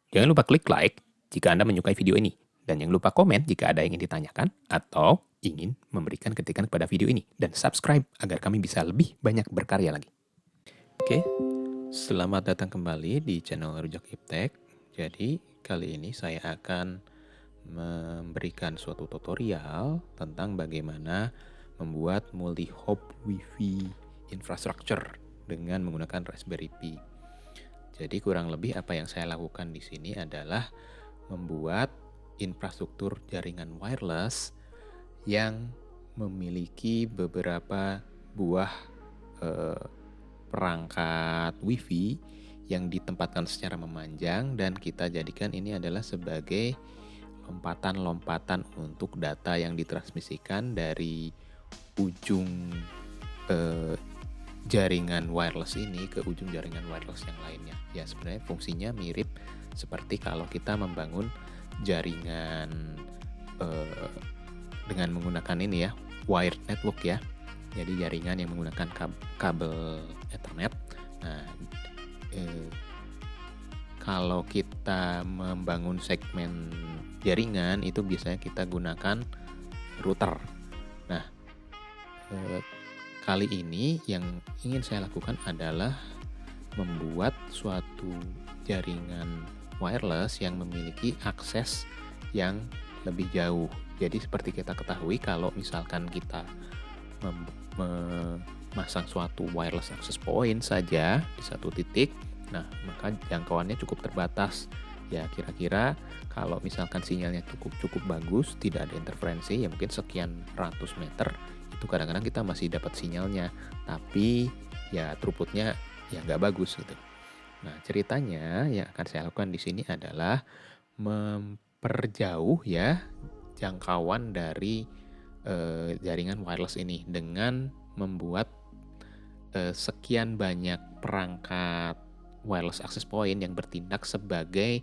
Jangan lupa klik like jika Anda menyukai video ini. Dan jangan lupa komen jika ada yang ingin ditanyakan atau ingin memberikan kritikan kepada video ini. Dan subscribe agar kami bisa lebih banyak berkarya lagi. Oke, selamat datang kembali di channel Rujak Iptek. Jadi, kali ini saya akan memberikan suatu tutorial tentang bagaimana membuat multi-hop Wi-Fi infrastructure dengan menggunakan Raspberry Pi. Jadi kurang lebih apa yang saya lakukan di sini adalah membuat infrastruktur jaringan wireless yang memiliki beberapa buah perangkat Wi-Fi yang ditempatkan secara memanjang dan kita jadikan ini adalah sebagai lompatan-lompatan untuk data yang ditransmisikan dari ujung jaringan wireless ini ke ujung jaringan wireless yang lainnya. Ya, sebenarnya fungsinya mirip seperti kalau kita membangun jaringan dengan menggunakan ini ya, wired network ya. Jadi jaringan yang menggunakan kabel Ethernet. Nah, kalau kita membangun segmen jaringan itu biasanya kita gunakan router. Nah, kali ini yang ingin saya lakukan adalah membuat suatu jaringan wireless yang memiliki akses yang lebih jauh. Jadi seperti kita ketahui kalau misalkan kita memasang suatu wireless access point saja di satu titik, nah maka jangkauannya cukup terbatas. Ya kira-kira kalau misalkan sinyalnya cukup bagus, tidak ada interferensi, ya mungkin sekian ratus meter, itu kadang-kadang kita masih dapat sinyalnya, tapi ya throughputnya ya nggak bagus gitu. Nah ceritanya yang akan saya lakukan di sini adalah memperjauh ya jangkauan dari jaringan wireless ini dengan membuat sekian banyak perangkat wireless access point yang bertindak sebagai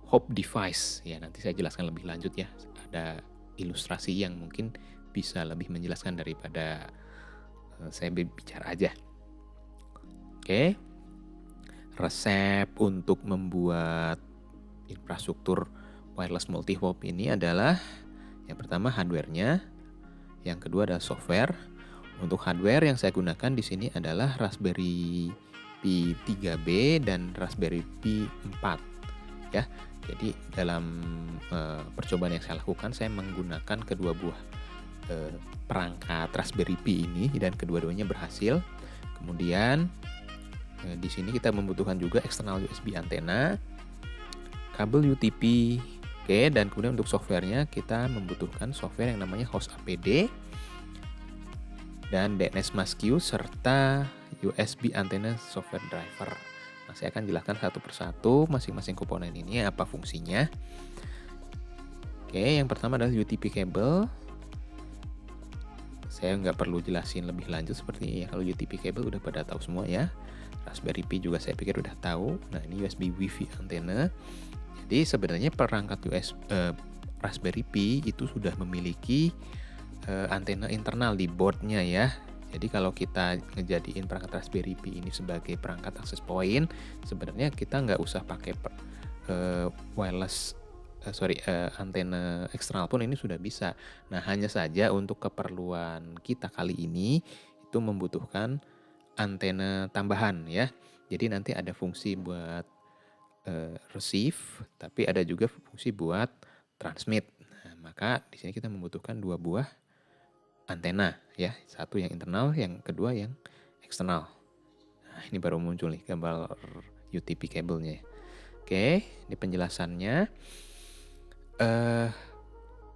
hop device. Ya nanti saya jelaskan lebih lanjut ya. Ada ilustrasi yang mungkin bisa lebih menjelaskan daripada saya bicara aja. Oke. Resep untuk membuat infrastruktur wireless multi-hop ini adalah yang pertama hardware-nya, yang kedua adalah software. Untuk hardware yang saya gunakan di sini adalah Raspberry Pi 3B dan Raspberry Pi 4 ya. Jadi dalam percobaan yang saya lakukan saya menggunakan kedua buah perangkat Raspberry Pi ini dan kedua-duanya berhasil. Kemudian di sini kita membutuhkan juga eksternal USB antena, kabel UTP, oke, dan kemudian untuk softwarenya kita membutuhkan software yang namanya host APD dan DNS-MASQ serta USB antena software driver. Nah, saya akan jelaskan satu persatu masing-masing komponen ini apa fungsinya. Oke, yang pertama adalah UTP cable. Saya nggak perlu jelasin lebih lanjut seperti ya, kalau UTP cable udah pada tahu semua ya. Raspberry Pi juga saya pikir udah tahu. Nah ini USB Wi-Fi antena. Jadi sebenarnya perangkat Raspberry Pi itu sudah memiliki antena internal di boardnya ya. Jadi kalau kita ngejadiin perangkat Raspberry Pi ini sebagai perangkat access point, sebenarnya kita nggak usah pakai antena eksternal pun ini sudah bisa. Nah hanya saja untuk keperluan kita kali ini itu membutuhkan antena tambahan ya. Jadi nanti ada fungsi buat receive, tapi ada juga fungsi buat transmit. Nah, maka di sini kita membutuhkan dua buah antena ya, satu yang internal, yang kedua yang eksternal. Nah, ini baru muncul nih gambar UTP kabelnya. Oke, ini penjelasannya.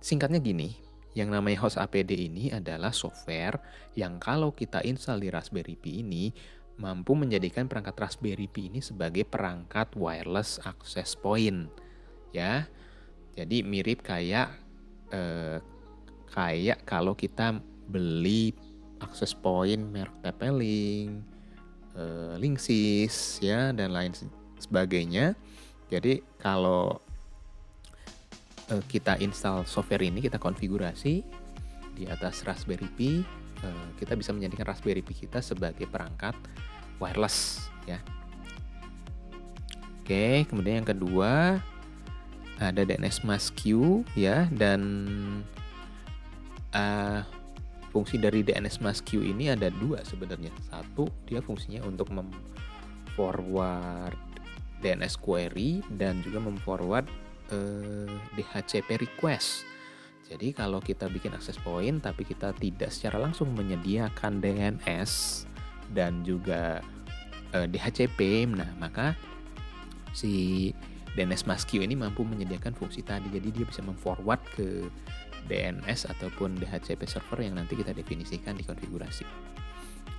Singkatnya gini, yang namanya host APD ini adalah software yang kalau kita install di Raspberry Pi ini mampu menjadikan perangkat Raspberry Pi ini sebagai perangkat wireless access point ya. Jadi mirip kayak kalau kita beli access point merek TP-Link, Linksys ya dan lain sebagainya. Jadi kalau kita install software ini, kita konfigurasi di atas Raspberry Pi, kita bisa menjadikan Raspberry Pi kita sebagai perangkat wireless ya. Oke, kemudian yang kedua ada DNS Mask ya, dan fungsi dari DNS Mask ini ada dua sebenarnya. Satu, dia fungsinya untuk memforward DNS query dan juga memforward DHCP request. Jadi kalau kita bikin access point tapi kita tidak secara langsung menyediakan DNS dan juga DHCP, nah maka si DNS Mask ini mampu menyediakan fungsi tadi. Jadi dia bisa memforward ke DNS ataupun DHCP server yang nanti kita definisikan di konfigurasi.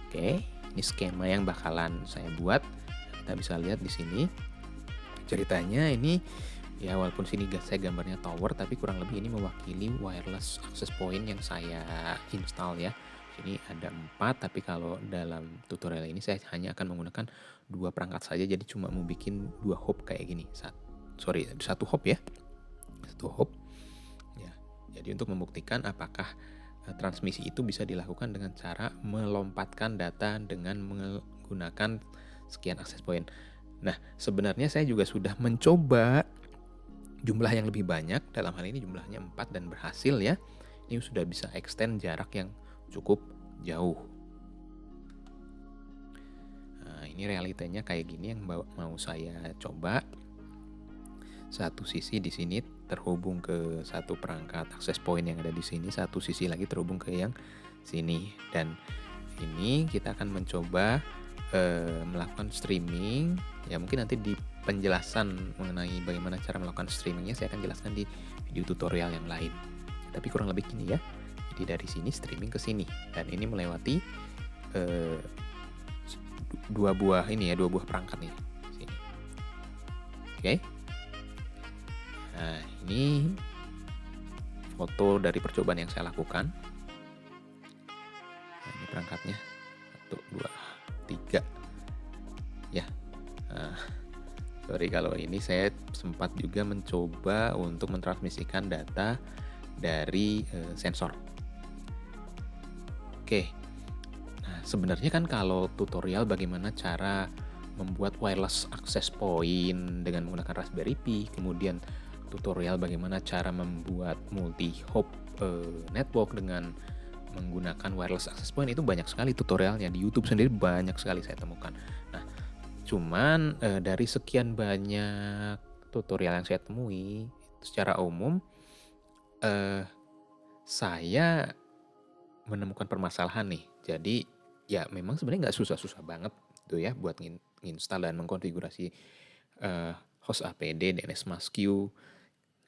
Oke, ini skema yang bakalan saya buat. Kita bisa lihat di sini. Ceritanya ini ya, walaupun sini saya gambarnya tower, tapi kurang lebih ini mewakili wireless access point yang saya install ya. Sini ada 4, tapi kalau dalam tutorial ini saya hanya akan menggunakan 2 perangkat saja. Jadi cuma mau bikin 2 hop kayak gini. Satu hop ya. Satu hop. Ya. Jadi untuk membuktikan apakah transmisi itu bisa dilakukan dengan cara melompatkan data dengan menggunakan sekian access point. Nah, sebenarnya saya juga sudah mencoba jumlah yang lebih banyak, dalam hal ini jumlahnya 4 dan berhasil ya. Ini sudah bisa extend jarak yang cukup jauh. Nah, ini realitanya kayak gini yang mau saya coba. Satu sisi di sini terhubung ke satu perangkat access point yang ada di sini, satu sisi lagi terhubung ke yang sini. Dan ini kita akan mencoba melakukan streaming. Ya mungkin nanti di penjelasan mengenai bagaimana cara melakukan streamingnya saya akan jelaskan di video tutorial yang lain. Tapi kurang lebih gini ya. Jadi dari sini streaming ke sini, dan ini melewati dua buah perangkat nih sini. Oke. Nah, ini foto dari percobaan yang saya lakukan. Nah, ini perangkatnya 1, 2, 3 ya. Sorry kalau ini saya sempat juga mencoba untuk mentransmisikan data dari sensor. Oke. Nah, sebenarnya kan kalau tutorial bagaimana cara membuat wireless access point dengan menggunakan Raspberry Pi, kemudian tutorial bagaimana cara membuat multi-hop network dengan menggunakan wireless access point, itu banyak sekali tutorialnya di YouTube sendiri, banyak sekali saya temukan. Nah, cuman dari sekian banyak tutorial yang saya temui, secara umum saya menemukan permasalahan nih. Jadi ya memang sebenarnya nggak susah-susah banget tuh ya buat nginstal dan mengkonfigurasi host APD DNS Mask.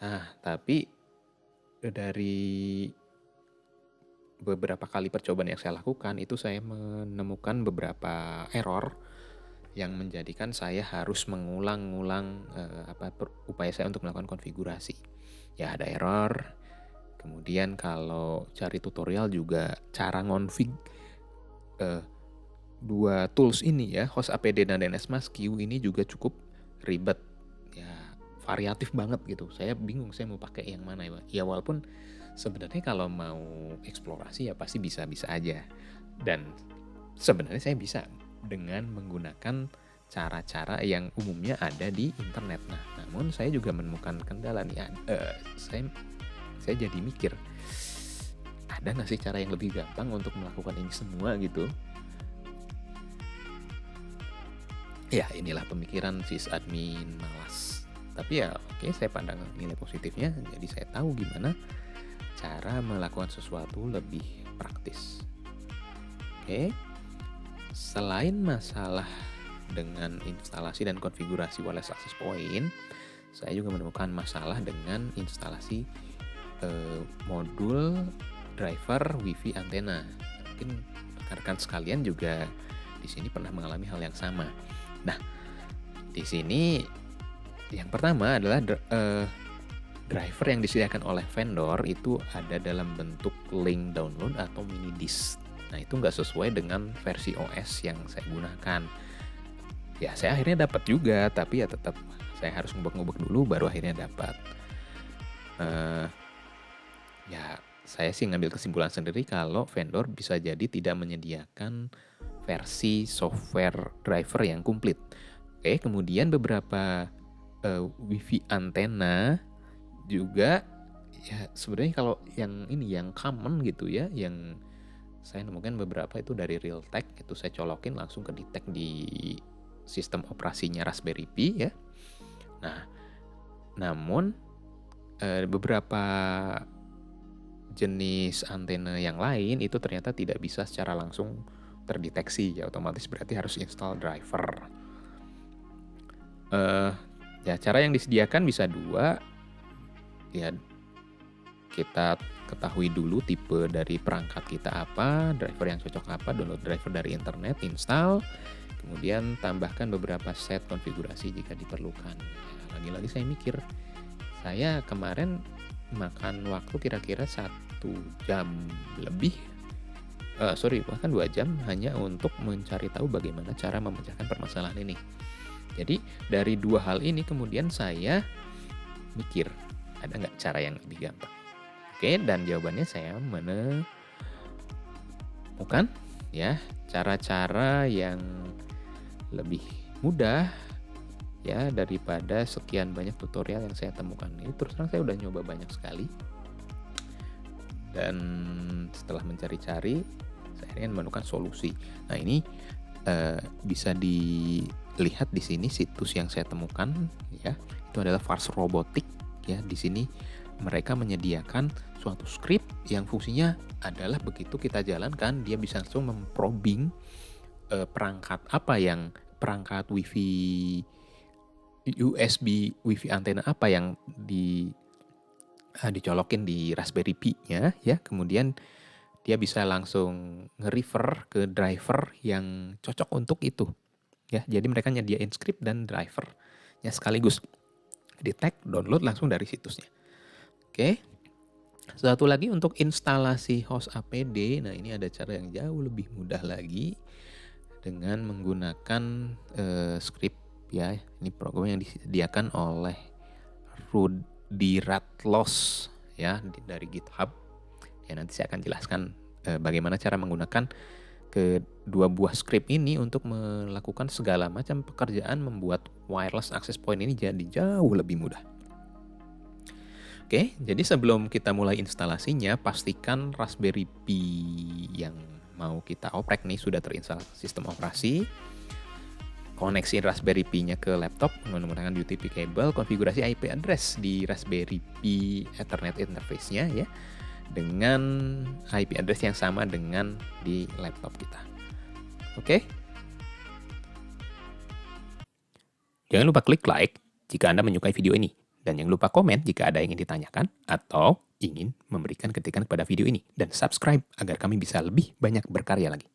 Nah, tapi dari beberapa kali percobaan yang saya lakukan itu saya menemukan beberapa error yang menjadikan saya harus mengulang-ulang upaya saya untuk melakukan konfigurasi. Ya ada error. Kemudian kalau cari tutorial juga cara ngonfig dua tools ini ya, host APD dan DNS Mask ini juga cukup ribet. Ya variatif banget gitu. Saya bingung saya mau pakai yang mana ya. Ya walaupun sebenarnya kalau mau eksplorasi ya pasti bisa-bisa aja. Dan sebenarnya saya bisa dengan menggunakan cara-cara yang umumnya ada di internet. Nah, namun saya juga menemukan kendala nih. Saya jadi mikir, ada nggak sih cara yang lebih gampang untuk melakukan ini semua gitu? Ya inilah pemikiran sysadmin malas. Tapi ya oke, saya pandang nilai positifnya. Jadi saya tahu gimana cara melakukan sesuatu lebih praktis. Oke. Selain masalah dengan instalasi dan konfigurasi wireless access point, saya juga menemukan masalah dengan instalasi modul driver WiFi antena. Mungkin rekan-rekan sekalian juga di sini pernah mengalami hal yang sama. Nah, di sini yang pertama adalah driver yang disediakan oleh vendor itu ada dalam bentuk link download atau mini disk. Nah, itu nggak sesuai dengan versi OS yang saya gunakan. Ya, saya akhirnya dapat juga, tapi ya tetap saya harus ngubek-ngubek dulu baru akhirnya dapat. Ya, saya sih ngambil kesimpulan sendiri kalau vendor bisa jadi tidak menyediakan versi software driver yang komplit. Oke, kemudian beberapa WiFi antena juga ya sebenarnya kalau yang ini yang common gitu ya, yang saya nemukan beberapa itu dari Realtek, itu saya colokin langsung ke detect di sistem operasinya Raspberry Pi ya. Nah, namun beberapa jenis antena yang lain itu ternyata tidak bisa secara langsung terdeteksi ya, otomatis berarti harus install driver. Ya cara yang disediakan bisa dua, ya kita ketahui dulu tipe dari perangkat kita apa, driver yang cocok apa, download driver dari internet, install, kemudian tambahkan beberapa set konfigurasi jika diperlukan. Ya, lagi-lagi saya mikir, saya kemarin makan waktu kira-kira 1 jam lebih, bahkan 2 jam hanya untuk mencari tahu bagaimana cara memecahkan permasalahan ini. Jadi dari dua hal ini kemudian saya mikir, ada nggak cara yang lebih gampang? Oke, dan jawabannya saya menemukan ya cara-cara yang lebih mudah ya daripada sekian banyak tutorial yang saya temukan. Ini terus terang saya udah nyoba banyak sekali. Dan setelah mencari-cari, saya akhirnya menemukan solusi. Nah, ini bisa dilihat di sini situs yang saya temukan ya. Itu adalah Fars Robotics ya. Di sini mereka menyediakan suatu script yang fungsinya adalah begitu kita jalankan dia bisa langsung memprobing perangkat WiFi USB WiFi antena apa yang dicolokin di Raspberry Pi-nya ya. Kemudian dia bisa langsung nge-refer ke driver yang cocok untuk itu. Ya, jadi mereka nyediain script dan drivernya sekaligus. Detect, download langsung dari situsnya. Oke. Satu lagi untuk instalasi host APD. Nah, ini ada cara yang jauh lebih mudah lagi dengan menggunakan script ya. Ini program yang disediakan oleh Rudy Ratlos ya dari GitHub. Ya, nanti saya akan jelaskan bagaimana cara menggunakan kedua buah script ini untuk melakukan segala macam pekerjaan membuat wireless access point ini jadi jauh lebih mudah. Oke, jadi sebelum kita mulai instalasinya, pastikan Raspberry Pi yang mau kita oprek nih sudah terinstall sistem operasi. Koneksi Raspberry Pi-nya ke laptop menggunakan UTP cable, konfigurasi IP address di Raspberry Pi Ethernet interface-nya ya, dengan IP address yang sama dengan di laptop kita. Oke? Jangan lupa klik like jika Anda menyukai video ini. Dan jangan lupa komen jika ada yang ingin ditanyakan atau ingin memberikan kritikan kepada video ini. Dan subscribe agar kami bisa lebih banyak berkarya lagi.